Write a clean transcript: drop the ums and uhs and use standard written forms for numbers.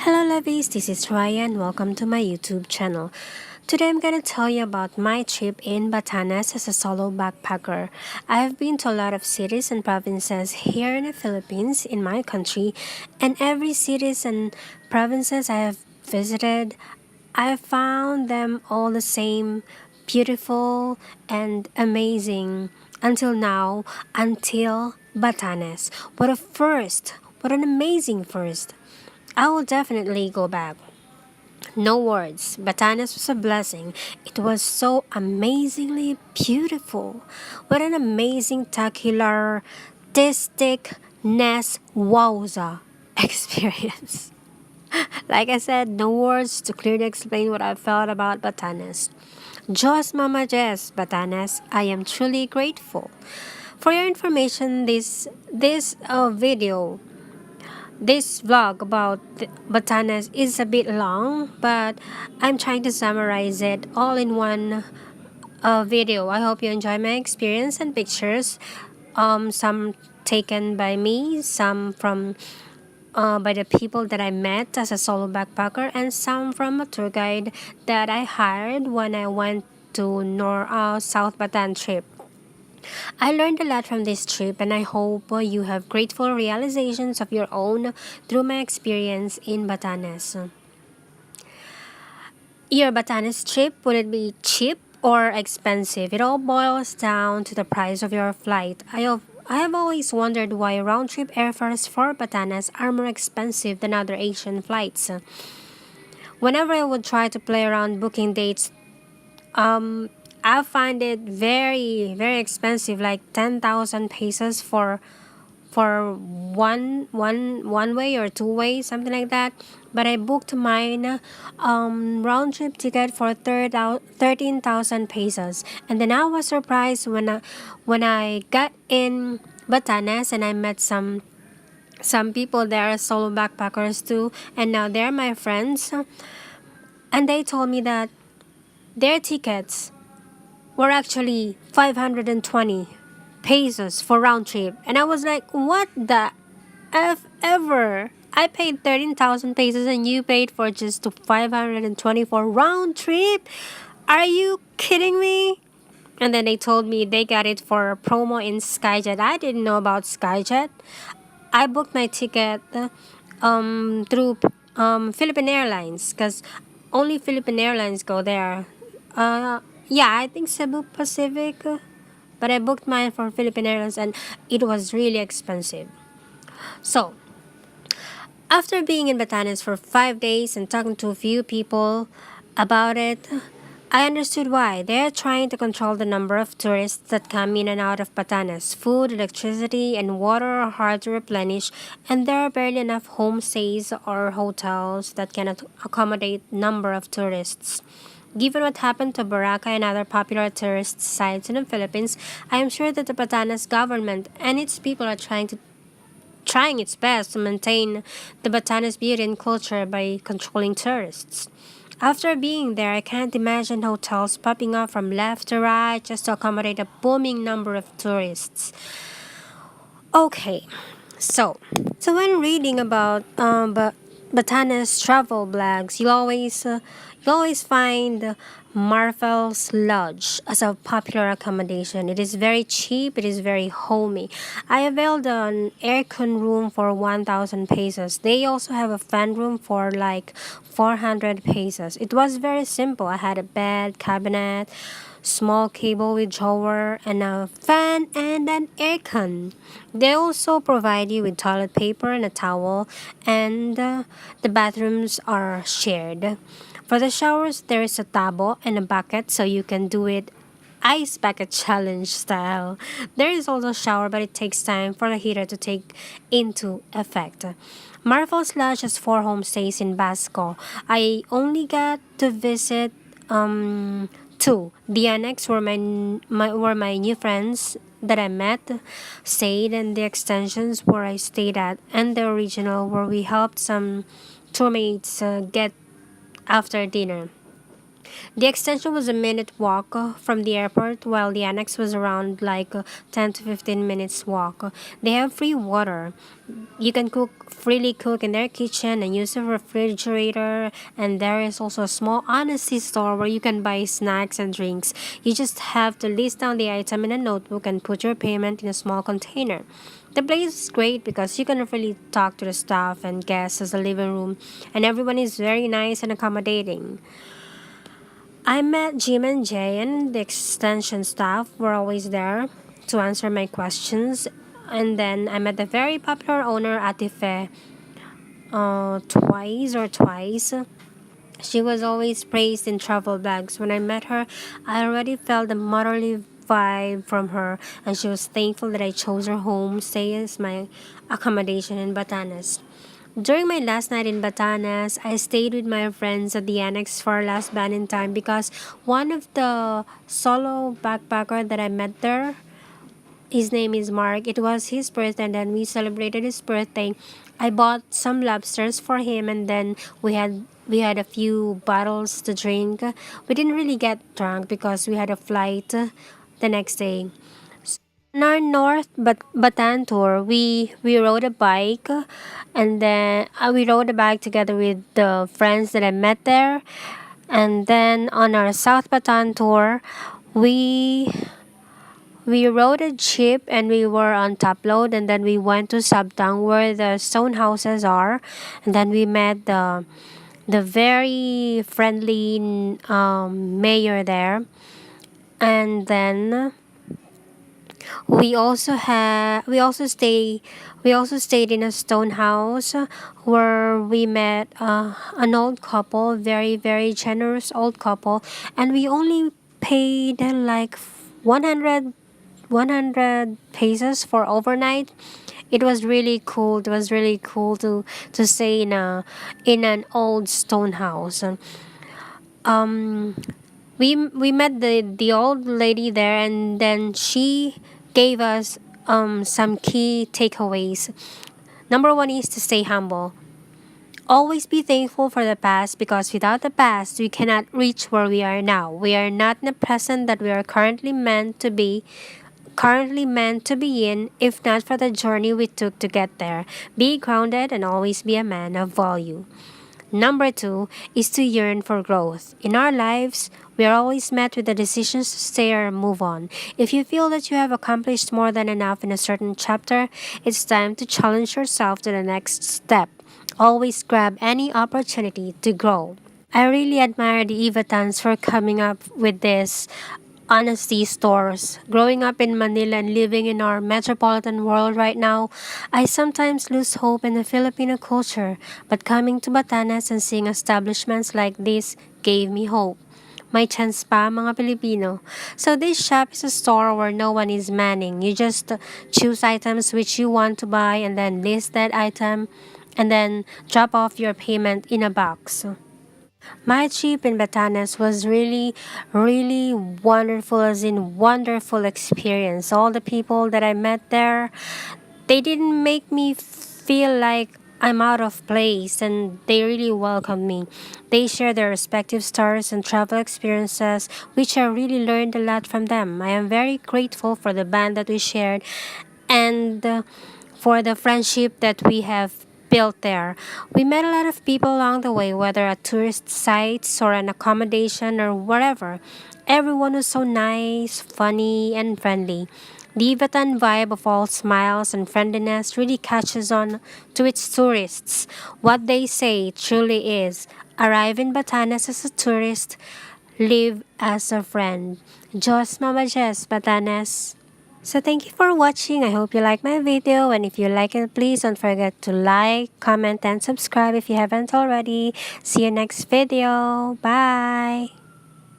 Hello lovies, this is Rhei and welcome to my YouTube channel. Today I'm going to tell you about my trip in Batanes as a solo backpacker. I have been to a lot of cities and provinces here in the Philippines, in my country, and every cities and provinces I have visited, I found them all the same, beautiful and amazing until now, until Batanes. What an amazing first. I will definitely go back. No words. Batanes was a blessing. It was so amazingly beautiful. What an amazing, tacular, ness wowza experience. Like I said, no words to clearly explain what I felt about Batanes. Jos Mama Jess, Batanes, I am truly grateful. For your information, this vlog about Batanes is a bit long, but I'm trying to summarize it all in one video. I hope you enjoy my experience and pictures. Some taken by me, some from by the people that I met as a solo backpacker, and some from a tour guide that I hired when I went to South Batan trip. I learned a lot from this trip, and I hope you have grateful realizations of your own through my experience in Batanes. Your Batanes trip, would it be cheap or expensive? It all boils down to the price of your flight. I have always wondered why round trip airfares for Batanes are more expensive than other Asian flights. Whenever I would try to play around booking dates, I find it very, very expensive, like 10,000 pesos for one way or two way, something like that. But I booked mine round trip ticket for 13,000 pesos, and then I was surprised when I got in Batanes and I met some people there, solo backpackers too, and now they're my friends, and they told me that their tickets were actually 520 pesos for round trip. And I was like, what the F ever? I paid 13,000 pesos and you paid for just 524 round trip? Are you kidding me? And then they told me they got it for a promo in Skyjet. I didn't know about Skyjet. I booked my ticket through Philippine Airlines because only Philippine Airlines go there. Yeah, I think Cebu Pacific, but I booked mine for Philippine Airlines and it was really expensive. So, after being in Batanes for 5 days and talking to a few people about it, I understood why. They are trying to control the number of tourists that come in and out of Batanes. Food, electricity, and water are hard to replenish, and there are barely enough homestays or hotels that can accommodate number of tourists. Given what happened to Boracay and other popular tourist sites in the Philippines, I am sure that the Batanes government and its people are trying its best to maintain the Batanes beauty and culture by controlling tourists. After being there, I can't imagine hotels popping up from left to right just to accommodate a booming number of tourists. Okay, so when reading about Batanes travel blogs, you always find Marvel's Lodge as a popular accommodation. It is very cheap. It is very homey. I availed an aircon room for 1,000 pesos. They also have a fan room for like 400 pesos. It was very simple. I had a bed, cabinet, small cable with drawer, and a fan and an aircon. They also provide you with toilet paper and a towel, and the bathrooms are shared. For the showers, there is a tabo and a bucket, so you can do it ice bucket challenge style. There is also a shower, but it takes time for the heater to take into effect. Marvel's Lodge has 4 homestays in Basco. I only got to visit two. The annex where my new friends that I met stayed, and the extensions where I stayed at, and the original where we helped some tourmates get after dinner. The extension was a minute walk from the airport, while the annex was around 10 to 15 minutes walk. They have free water. You can freely cook in their kitchen and use a refrigerator, and there is also a small honesty store where you can buy snacks and drinks. You just have to list down the item in a notebook and put your payment in a small container. The place is great because you can really talk to the staff and guests as a living room, and everyone is very nice and accommodating. I met Jim and Jay, and the extension staff were always there to answer my questions. And then I met the very popular owner, Atife, twice. She was always praised in travel blogs. When I met her, I already felt the motherly vibe from her, and she was thankful that I chose her home stay as my accommodation in Batanes. During my last night in Batanes, I stayed with my friends at the annex for our last banding time because one of the solo backpacker that I met there, his name is Mark. It was his birthday, and then we celebrated his birthday. I bought some lobsters for him, and then we had a few bottles to drink. We didn't really get drunk because we had a flight the next day. On our North Batan tour, we rode a bike, and then we rode a bike together with the friends that I met there. And then on our South Batan tour, we we rode a jeep and we were on top load, and then we went to Sabtang where the stone houses are, and then we met the very friendly mayor there, and then we also stayed in a stone house where we met an old couple, very very generous old couple, and we only paid 100 100 pesos for overnight. It was really cool. It was really cool to stay in an old stone house. Um, we met the old lady there, and then she gave us some key takeaways. Number one is to stay humble. Always be thankful for the past because without the past, we cannot reach where we are now. We are not in the present that we are currently meant to be in if not for the journey we took to get there. Be grounded and always be a man of value. Number two is to yearn for growth. In our lives, we are always met with the decisions to stay or move on. If you feel that you have accomplished more than enough in a certain chapter, it's time to challenge yourself to the next step. Always grab any opportunity to grow. I really admire the Ivatans for coming up with this honesty stores. Growing up in Manila and living in our metropolitan world right now, I sometimes lose hope in the Filipino culture, but coming to Batanes and seeing establishments like this gave me hope. May chance pa mga Pilipino. So this shop is a store where no one is manning. You just choose items which you want to buy and then list that item and then drop off your payment in a box. My trip in Batanes was really, really wonderful, as in wonderful experience. All the people that I met there, they didn't make me feel like I'm out of place, and they really welcomed me. They shared their respective stories and travel experiences, which I really learned a lot from them. I am very grateful for the band that we shared, and for the friendship that we have built there. We met a lot of people along the way, whether at tourist sites or an accommodation or wherever. Everyone was so nice, funny, and friendly. The Ivatan vibe of all smiles and friendliness really catches on to its tourists. What they say truly is arrive in Batanes as a tourist, live as a friend. Diyos mabajes, Batanes. So thank you for watching. I hope you like my video, and if you like it, please don't forget to like, comment, and subscribe if you haven't already. See you next video. Bye!